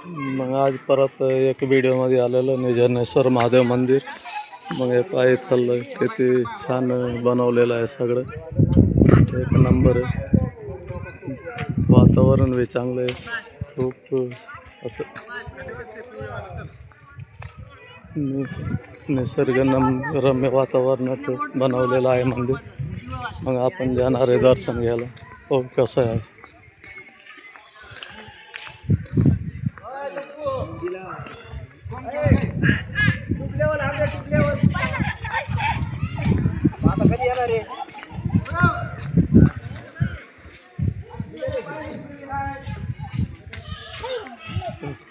मग आज परत एक व्हिडिओमध्ये आलेलं निजनेश्वर महादेव मंदिर. मग हे पाय चाललं किती छान बनवलेलं आहे सगळं, एक नंबर आहे. वातावरण बी चांगलं आहे, खूप असं निसर्गरम्य वातावरणात बनवलेलं आहे मंदिर. मग आपण जाणार आहे दर्शन घ्यायला. हो कसं आहे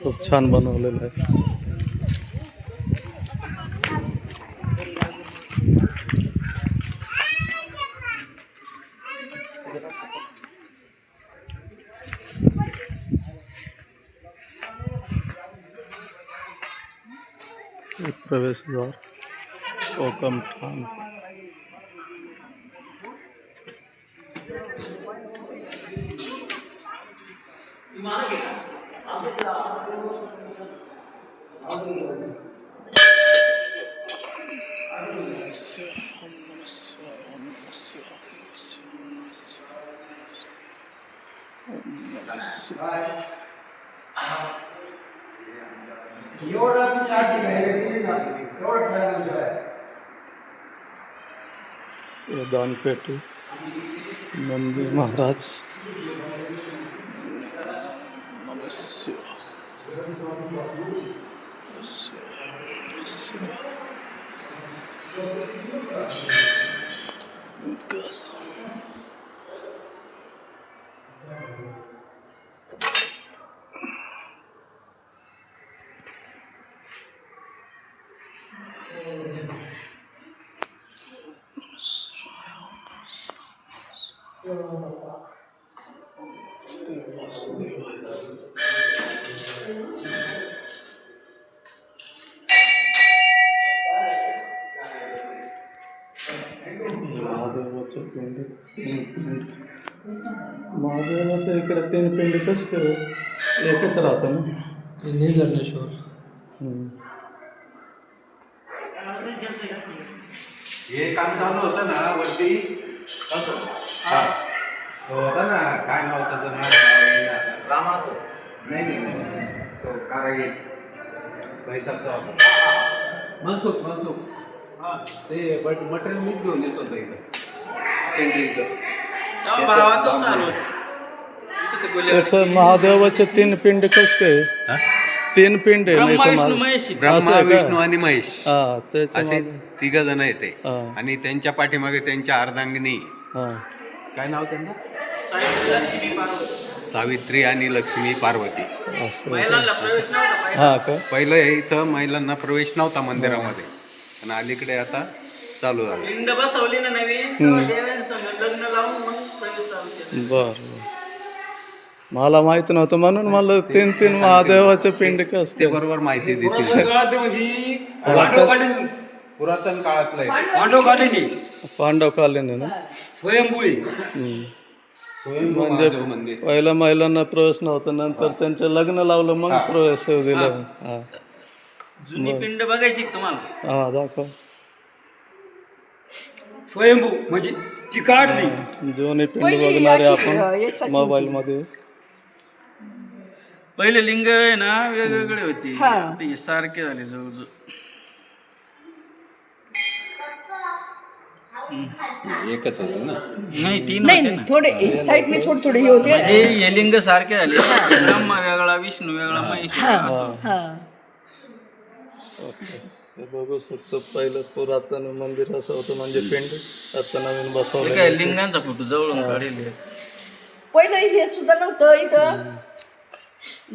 खूप छान बनवलेलं आहे. प्रवेशद्वार कोकम ठाण. दानपेटी नंदी महाराज. महादेवाच्या इकडे 3 पिंडी कशी काय एकच राहतं ना निजनेश्वर. हे काम चालू होतं ना वरती कसं होता ना, काय नाव त्याचं, रामाचं नाही तो कारागीर पैसाचा होता, मनसुख ते मटेरियल मीच घेऊन येत होतं इथं सेंट्रिंगचं. इथं महादेवाचे 3 पिंड कस काय 3 पिंड आहे ब्रह्मा विष्णू आणि महेश त्याच्या असे 3 जण येते. आणि त्यांच्या पाठीमागे त्यांच्या अर्धांगिनी, काय नाव त्यांना, सावित्री आणि लक्ष्मी पार्वती. पहिलं इथं महिलांना प्रवेश नव्हता मंदिरामध्ये, आणि अलीकडे आता चालू झालं. पिंड बसवली ना नवीन, लग्न लावून मग प्रवेश चालू केला. बर, मला माहित नव्हतं म्हणून मला 3 महादेवाचे पिंड कस ते बरोबर माहिती देतील. पुरातन काळातलं पांडवकालीन ना स्वयंभूळी. म्हणजे पहिला महिलांना प्रवेश नव्हता, नंतर त्यांचे लग्न लावलं मग प्रवेश दिलं. जुनी पिंड बघायची तुम्हाला? दाखव. स्वयंभू म्हणजे ती काढली जुनी पिंड बघणारे आपण मोबाईल मध्ये. पहिले लिंग आहे ना वेगवेगळे होते, ते सारखे झाले जवळजवळ. एकच होतं ना, नाही 3 होते ना, थोडे एक साइड में थोडे थोडे हे होते, म्हणजे हे लिंग सारखे झाले. ब्रह्मा वेगळा, विष्णू वेगळा, महेश वेगळा. बघू शकतो पहिलं पुरातन मंदिर असं होतं, म्हणजे पिंड. आता नवीन बसवलं. काय लिंगांचा फोटो जवळून काढले. पहिलं हे सुद्धा नव्हतं इथं,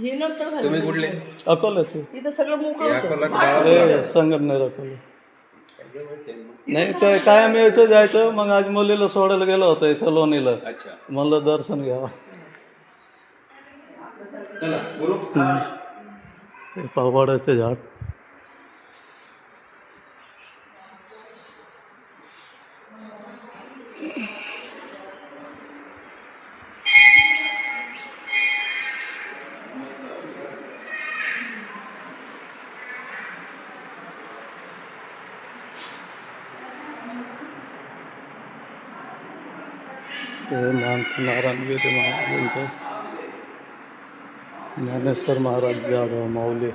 हे नंतर तुम्ही कुठले? अकोल्याचे. इथं सगळं मोकळं होतं. संगमनेर अकोला. नाही तर कायम यायचं जायचं. मग आज मुलीला सोडायला गेलो होतं इथं लोणीला. म्हणलं दर्शन घ्यावं. पाववाड्याचे झाड. हे महंत नारायणगिरी महाराजांचं ज्ञानेश्वर महाराज जाधव माऊली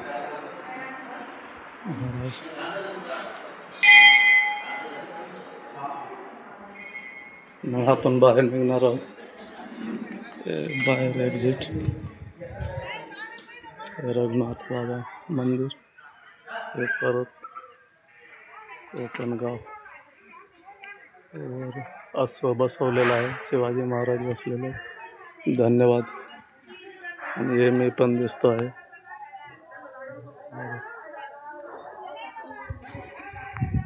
महाराज. मग आपण बाहेर निघणार आहोत. हे बाहेर एक्झिट रघुनाथ बाबा मंदिर. हे परत कोकणगाव वर अश्व बसवलेला आहे, शिवाजी महाराज बसलेले. धन्यवाद. आणि हे मी पण दिसतो आहे.